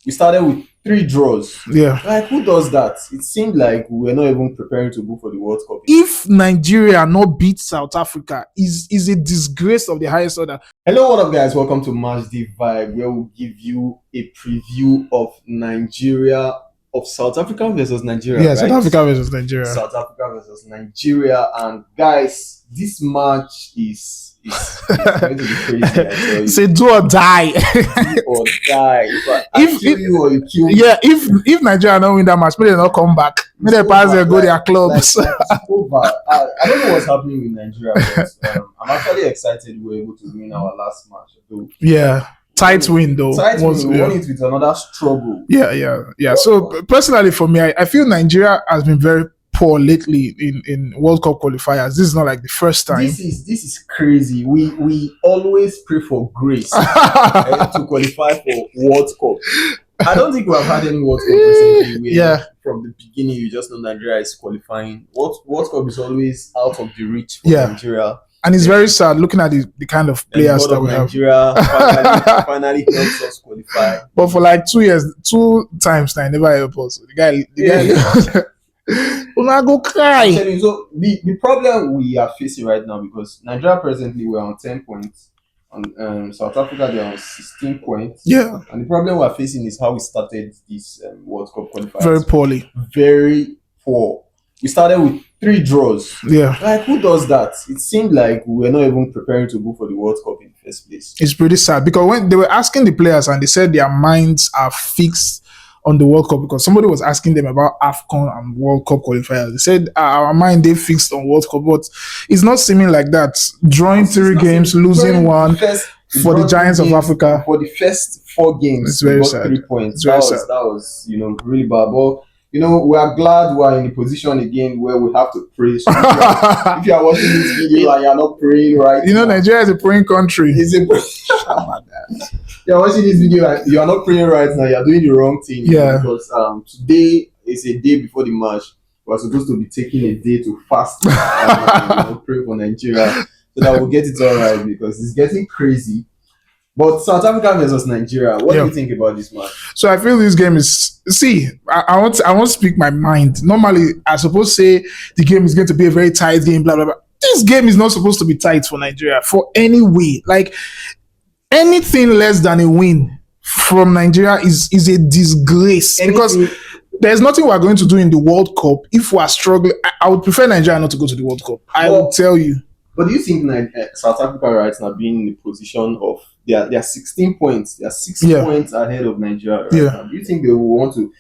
we started with 3 draws. Yeah. Like, who does that? It seemed like we were not even preparing to go for the World Cup. If Nigeria not beat South Africa, is a disgrace of the highest order. Hello, what up, guys? Welcome to Match the Vibe, where we'll give you a preview of Nigeria, of South Africa versus Nigeria. Yeah, right? South Africa versus Nigeria. South Africa versus Nigeria, and guys, this match is going to be crazy. I tell you. Say do or die. Do or die. If kill you or you kill me. Yeah, if Nigeria don't win that match, maybe they not come back. Maybe they pass and go their clubs. It's over. I don't know what's happening with Nigeria, but I'm actually excited we were able to win our last match. Yeah. Tight win though. We won it with another struggle. Yeah. So personally for me, I feel Nigeria has been very poor lately in World Cup qualifiers. This is not like the first time. This is crazy. We always pray for grace to qualify for World Cup. I don't think we have had any World Cup recently where from the beginning you just know Nigeria is qualifying. World Cup is always out of the reach for Nigeria. And it's very sad looking at the kind of players that we Nigeria finally helps us qualify. But for like 2 years, 2 times now, never help us. The guy Una go cry. So the problem we are facing right now, because Nigeria presently we're on 10 points, and South Africa they're on 16 points. Yeah. And the problem we're facing is how we started this World Cup qualifiers. Very poorly. Very poor. We started with 3 draws. Yeah. Like, who does that? It seemed like we were not even preparing to go for the World Cup in the first place. It's pretty sad because when they were asking the players and they said their minds are fixed on the World Cup, because somebody was asking them about AFCON and World Cup qualifiers. They said our mind they fixed on World Cup, but it's not seeming like that. Drawing 3 games, losing 1 for the Giants of Africa. For the first 4 games, it's very sad. 3 points. That was really bad. But we are glad we are in a position again where we have to pray. So if you are watching this video and you are not praying right now, Nigeria is a praying country. You're watching this video and you are not praying right now, you're doing the wrong thing. Yeah. Because today is a day before the match. We're supposed to be taking a day to fast and pray for Nigeria so that we'll get it all right, because it's getting crazy. But South Africa versus Nigeria, what do you think about this match? So I feel this game is. See, I want to speak my mind. Normally, I suppose say the game is going to be a very tight game. Blah blah blah. This game is not supposed to be tight for Nigeria for any way. Like anything less than a win from Nigeria is a disgrace. Because there's nothing we're going to do in the World Cup if we're struggling. I would prefer Nigeria not to go to the World Cup. I will tell you. But do you think South Africa right now being in the position of they are 16 points, they are 6 points ahead of Nigeria right now? Do you think they will want to?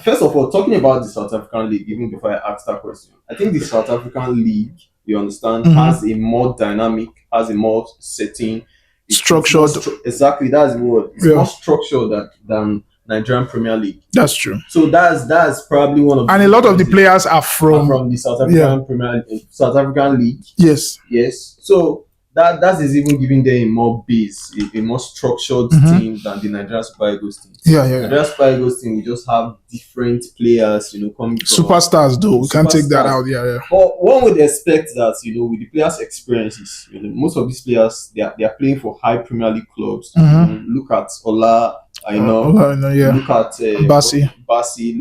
First of all, talking about the South African League, even before I ask that question, I think the South African League, you understand, has a more dynamic, has a more setting, structured. Exactly, that's the word. It's more structured than Nigerian Premier League. That's true. So that's probably one of and a lot of the players are from the South African South African League. Yes. So that is even giving them a more base, a more structured team than the Nigerian Super Eagles team. Nigerian Super Eagles team, we just have different players, coming from superstars. Though we can't take that out. But one would expect that with the players' experiences, most of these players they are playing for high Premier League clubs. Look at Ola. Look at Bassi.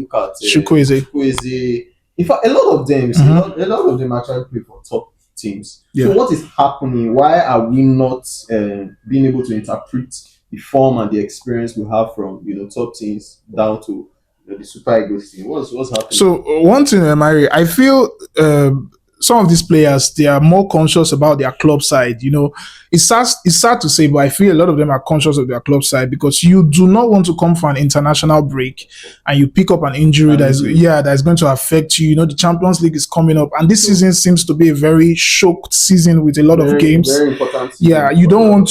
Look at Chukwueze. In fact, a lot of them actually play for top teams. So what is happening? Why are we not being able to interpret the form and the experience we have from top teams down to the Super Eagles team? What's happening? So one thing, Mary, I feel some of these players, they are more conscious about their club side. It's sad to say, but I feel a lot of them are conscious of their club side, because you do not want to come for an international break and you pick up an injury that is going to affect you. The Champions League is coming up, and this season seems to be a very choked season with a lot of games. Very important. You don't want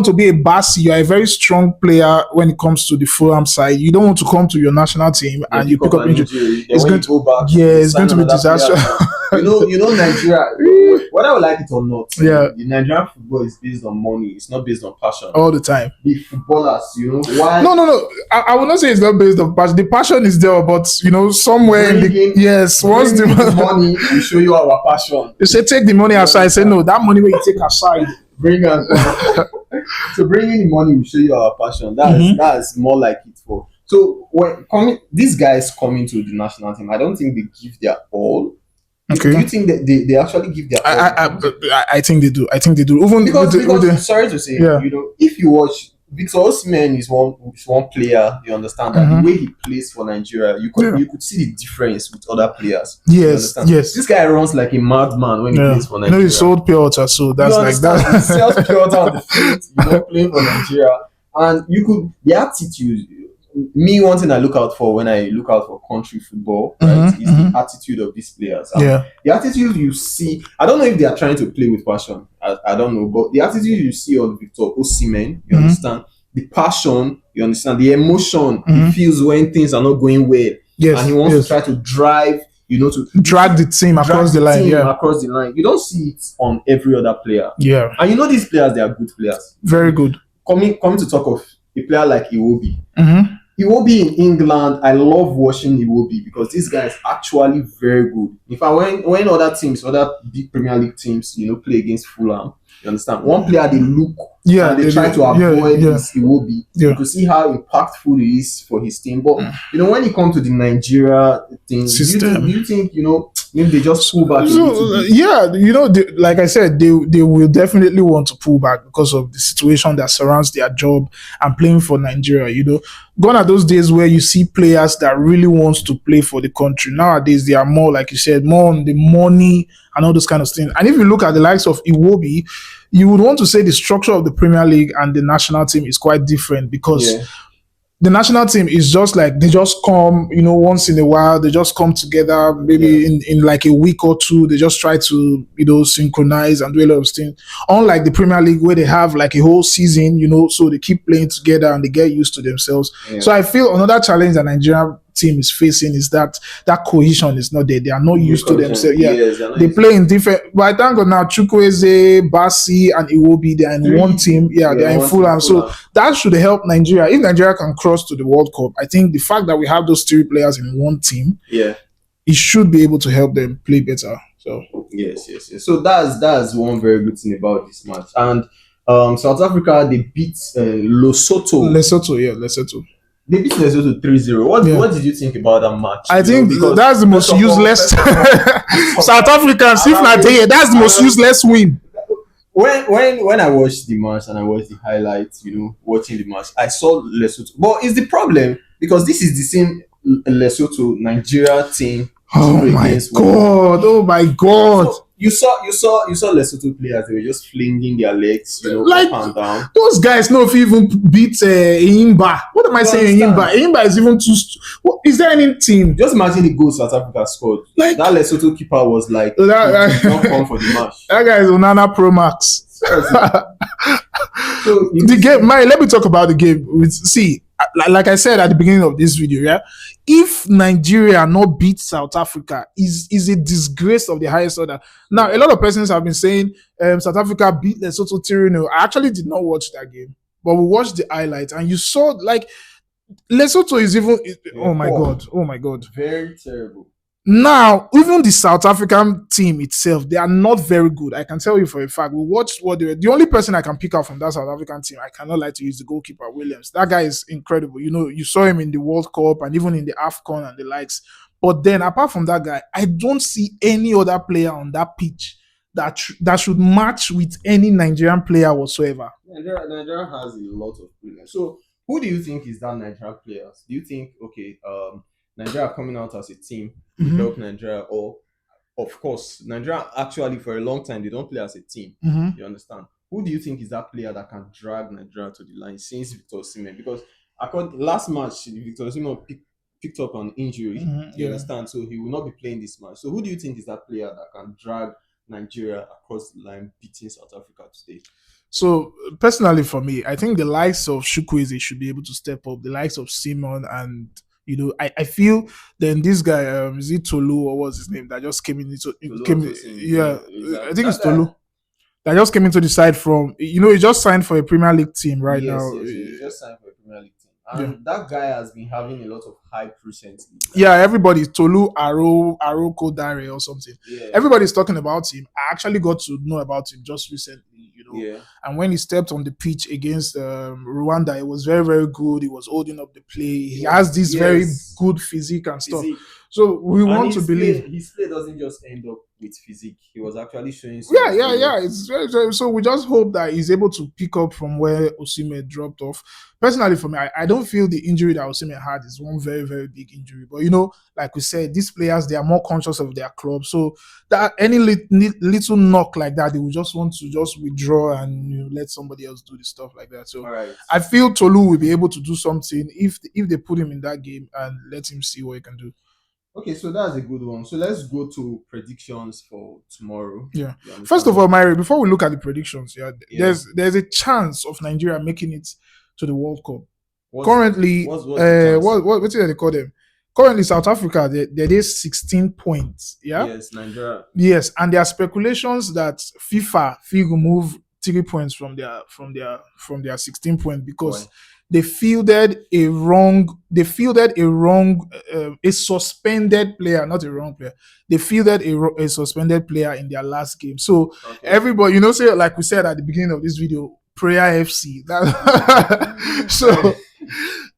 to be a Bassi. You are a very strong player when it comes to the Fulham side. You don't want to come to your national team and you pick up injury. It's going to go back. It's going to be disastrous. Nigeria, whether we like it or not, the Nigerian football is based on money. It's not based on passion. All the time. The footballers, why? No. I would not say it's not based on passion. The passion is there, but somewhere once the money will show you our passion. You say take the money aside. Say no, that money will you take aside. Bring us. So bringing the money will show you our passion. That's more like it for. So when coming, these guys coming to the national team, I don't think they give their all. Do Okay. you think that they actually give their all? I think they do. I think they do. Even Because sorry to say, yeah. if you watch Victor Osimhen is one player. You understand that the way he plays for Nigeria, you could see the difference with other players. You Yes, understand? yes. This guy runs like a madman when he plays for You know, Nigeria. he sold pure water, so that's You like understand? He that. sells pure water on the field, playing for Nigeria, and you could the attitude. Me, one thing I look out for when I look out for country football, right, is the attitude of these players. Yeah. The attitude you see, I don't know if they are trying to play with passion. I don't know, but the attitude you see on Victor Osimhen, you understand, the passion, you understand, the emotion he feels when things are not going well, Yes. and he wants to try to drive, to drag the team across the line. Yeah. Across the line. You don't see it on every other player. Yeah. And these players, they are good players. Very good. Coming to talk of a player like Iwobi. Iwobi in England, I love watching Iwobi because this guy is actually very good. In fact, when other big Premier League teams, play against Fulham, you understand? One player they look and they try to avoid is Iwobi. You could see how impactful he is for his team. But when it comes to the Nigeria thing, do you think maybe they just pull back? Like I said, they will definitely want to pull back because of the situation that surrounds their job and playing for Nigeria. Gone are those days where you see players that really wants to play for the country. Nowadays, they are more, like you said, more on the money and all those kind of things. And if you look at the likes of Iwobi, you would want to say the structure of the Premier League and the national team is quite different because the national team is just like they just come, once in a while, they just come together, maybe in like a week or two, they just try to, synchronize and do a lot of things. Unlike the Premier League where they have like a whole season, so they keep playing together and they get used to themselves. Yeah. So I feel another challenge that Nigeria team is facing is that cohesion is not there. They are not used to themselves. They play in different. But I thank God now, Chukwueze, Basi, and Iwobi, they are in one team. They are in Fulham. So that should help Nigeria. If Nigeria can cross to the World Cup, I think the fact that we have those three players in one team, it should be able to help them play better. So yes. So that's one very good thing about this match. And South Africa, they beat Lesotho. Lesotho. They beat Lesotho 3-0. What did you think about that match? I think that's the most useless. South Africans, if not there, that's the most useless win. When I watched the match and I watched the highlights, watching the match, I saw Lesotho. But it's the problem because this is the same Lesotho Nigeria team. Oh my God! So you saw Lesotho players. They were just flinging their legs, up and down. Those guys know if you even beat Imba. What am I saying? Imba is even too. Is there any team? Just imagine the goal South Africa scored. Like that Lesotho keeper was like, not come for the match. That guy is Onana Pro Max. So the game, let me talk about the game. Like I said at the beginning of this video, if Nigeria not beat South Africa, is a disgrace of the highest order. Now, a lot of persons have been saying South Africa beat Lesotho 3-0. I actually did not watch that game, but we watched the highlights, and you saw like Lesotho is even. Oh my God! Very terrible. Now, even the South African team itself, they are not very good. I can tell you for a fact. We watched what they were. The only person I can pick out from that South African team, I cannot like to use the goalkeeper, Williams. That guy is incredible. You saw him in the World Cup and even in the AFCON and the likes. But then, apart from that guy, I don't see any other player on that pitch that should match with any Nigerian player whatsoever. Nigeria has a lot of players. So, who do you think is that Nigerian players? Do you think, Nigeria coming out as a team will help Nigeria, or of course Nigeria actually for a long time they don't play as a team. You understand? Who do you think is that player that can drag Nigeria to the line since Victor Osimhen? Because last match Victor Osimhen picked up an injury. You understand? So he will not be playing this match. So who do you think is that player that can drag Nigeria across the line, beating South Africa today? So personally for me, I think the likes of Chukwueze should be able to step up. The likes of Simon and I feel then this guy, is it Tolu or what's his name that just came in? I think it's Tolu. That just came into the side from, he just signed for a Premier League team now. Yes, he just signed for a Premier League team. And that guy has been having a lot of hype recently. Yeah, everybody, Tolu Aroko Dare or something. Yeah. Everybody's talking about him. I actually got to know about him just recently, Yeah. And when he stepped on the pitch against Rwanda, it was very, very good. He was holding up the play. He has this very good physique and stuff. So we want to believe his play doesn't just end up with physique. He was actually showing some. Yeah. It's very, so we just hope that he's able to pick up from where Osimhen dropped off. Personally, for me, I don't feel the injury that Osimhen had is one very, very big injury. But like we said, these players, they are more conscious of their club. So that any little knock like that, they will just want to just withdraw and let somebody else do the stuff like that. So I feel Tolu will be able to do something if they put him in that game and let him see what he can do. Okay, so that's a good one. So let's go to predictions for tomorrow. Yeah. First of all, Myri, before we look at the predictions, there's a chance of Nigeria making it to the World Cup. Currently, what do they call them? Currently, South Africa, there is 16 points. Yeah. Yes, Nigeria. Yes, and there are speculations that FIFA will remove 3 points from their 16 points because they fielded a suspended player, not a wrong player. They fielded a suspended player in their last game. So everybody, say like we said at the beginning of this video, prayer FC.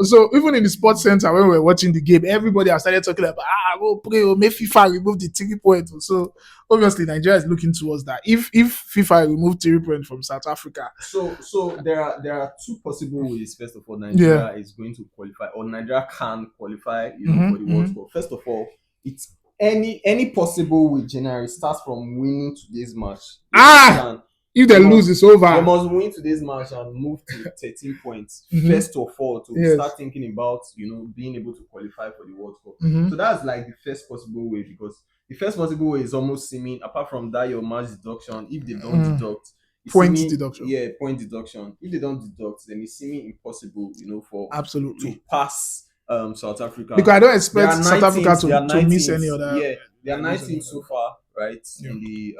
So even in the sports center when we were watching the game, everybody has started talking about we'll pray, may FIFA remove the 3 points. So obviously Nigeria is looking towards that. If FIFA remove 3 points from South Africa, so there are two possible ways. First of all, Nigeria is going to qualify, or Nigeria can qualify, for the World Cup. First of all, it's any possible way. January starts from winning today's match. If they lose, it's over. They must win today's match and move to 13 points. First of all, to start thinking about being able to qualify for the World Cup. So that's like the first possible way, because the first possible way is almost seeming, apart from that your match deduction, if they don't deduct point deduction. Yeah, point deduction. If they don't deduct, then it's seeming impossible, for absolutely to pass South Africa. Because I don't expect South Africa to miss any other. Yeah, they are 19 so far, right? In the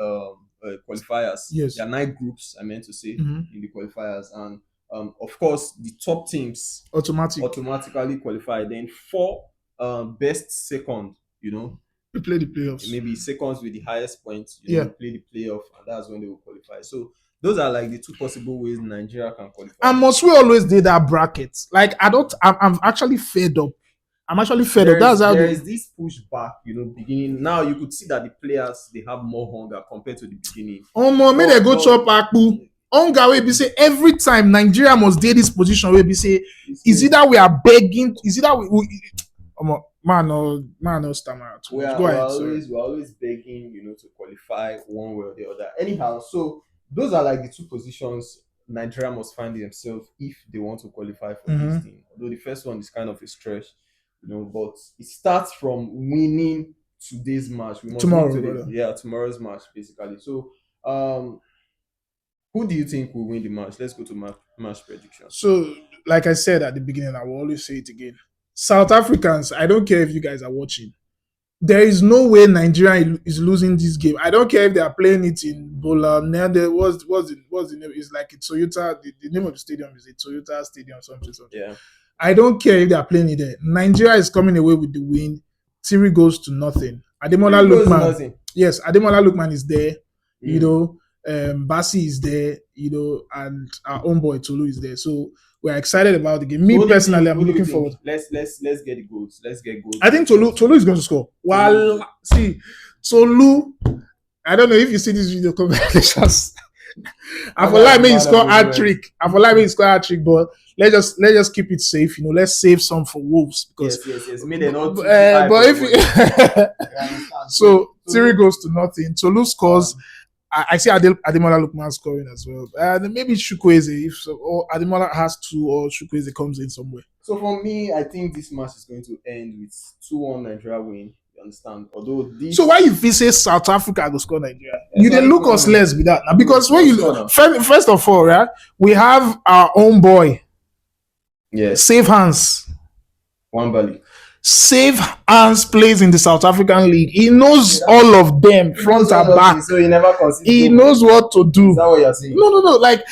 qualifiers. Yes. There are 9 groups, I meant to say, in the qualifiers, and of course the top teams automatically qualify. Then 4 best second, we play the playoffs. Maybe seconds with the highest points, play the playoff, and that's when they will qualify. So those are like the 2 possible ways Nigeria can qualify. And must we always do that bracket? Like I'm actually fed up. I'm actually fed up. That's how there is this pushback, beginning. Now you could see that the players, they have more hunger compared to the beginning. May they go chop akpu. Hunger will be say every time Nigeria must do this position will be say is either we are begging, is either we man stammer. We're always begging, to qualify one way or the other. Anyhow, so those are like the 2 positions Nigeria must find themselves if they want to qualify for this thing. Although the first one is kind of a stretch. But it starts from winning today's match. We must tomorrow's match, basically. So, who do you think will win the match? Let's go to match predictions. So, like I said at the beginning, I will always say it again. South Africans, I don't care if you guys are watching. There is no way Nigeria is losing this game. I don't care if they are playing it in Bola. What's the name? It's like it's Toyota. The name of the stadium is a Toyota Stadium, something. Yeah. I don't care if they are playing it there. Nigeria is coming away with the win. 3 goes to nothing. Ademola Lookman. Yes, Ademola Lookman is there. Bassi is there. And our own boy Tolu is there. So we're excited about the game. Me personally, I'm looking forward. Let's get the goals. Let's get goals. I think Tolu is going to score. Well, see, Tolu. I don't know if you see this video. Congratulations. I feel like he score hat trick. But let's just keep it safe. Let's save some for Wolves because yes. Maybe they're not. But if so, 3 goes to nothing. Tolu scores. I see Ademola Lookman scoring as well. Maybe Chukwueze if so, or Ademola has 2, or Chukwueze comes in somewhere. So for me, I think this match is going to end with 2-1 Nigeria win. You understand? Although so why if we say South Africa go score Nigeria, you didn't look us less with that now, because when you first of all, right, we have our own boy. Yes. Save Hands. Wambali. Save Hands plays in the South African League. He knows all of them front and back. So he knows what to do. Is that what you're saying? No. Like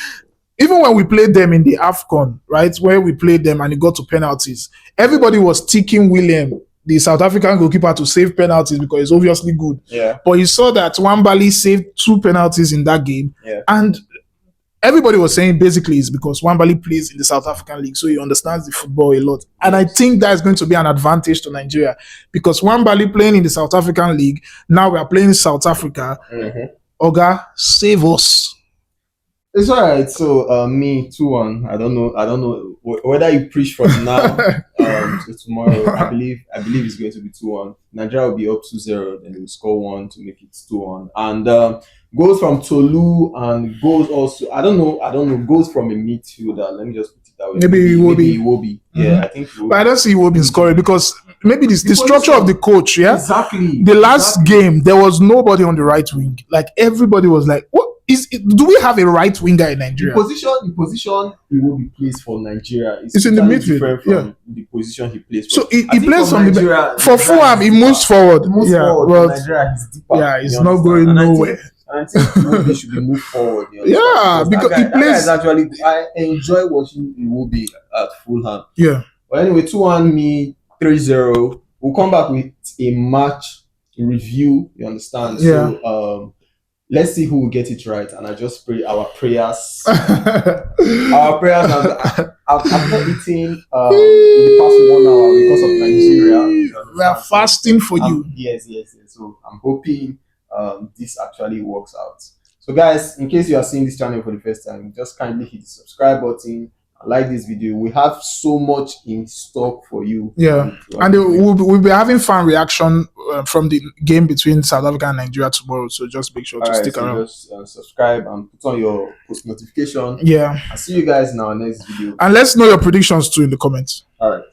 even when we played them in the AFCON, right, where we played them and it got to penalties, everybody was ticking William, the South African goalkeeper, to save penalties because it's obviously good. Yeah. But you saw that Wambali saved 2 penalties in that game. Yeah. And everybody was saying basically it's because Wambali plays in the South African league, so he understands the football a lot. And I think that's going to be an advantage to Nigeria because Wambali playing in the South African league, now we are playing in South Africa. Oga, save us. It's all right. So me 2-1. I don't know. Whether you preach from now to tomorrow. I believe it's going to be 2-1. Nigeria will be up 2-0, then they will score one to make it 2-1. And goals from Tolu and goals also. I don't know. Goals from a midfielder. Let me just put it that way. Maybe Iwobi. Yeah, I think Iwobi. But I don't see Iwobi scoring because maybe the structure of the coach. Yeah, exactly. The last game there was nobody on the right wing. Like everybody was like, what? Do we have a right winger in Nigeria? The position he will be placed for Nigeria is in the midfield. From the position he plays for. So he plays from Nigeria. For Fulham, he moves forward. Well, Nigeria is deeper. Yeah, he's not going nowhere. I think he should be moved forward. Yeah, because he plays. That guy actually, I enjoy watching Iwobi at Fulham. Yeah. But anyway, 2-1 me, 3-0. We'll come back with a match review. You understand? Yeah. So let's see who will get it right. And I just pray our prayers. Our prayers. I've not eaten in the past 1 hour because of Nigeria. We are fasting for you. Yes. So I'm hoping this actually works out. So guys, in case you are seeing this channel for the first time, just kindly hit the subscribe button. Like this video. We have so much in stock for you. Yeah, and we'll be having fan reaction from the game between South Africa and Nigeria tomorrow. So just make sure to stick around. Just subscribe and put on your post notification. Yeah. I'll see you guys in our next video. And let's know your predictions too in the comments. All right.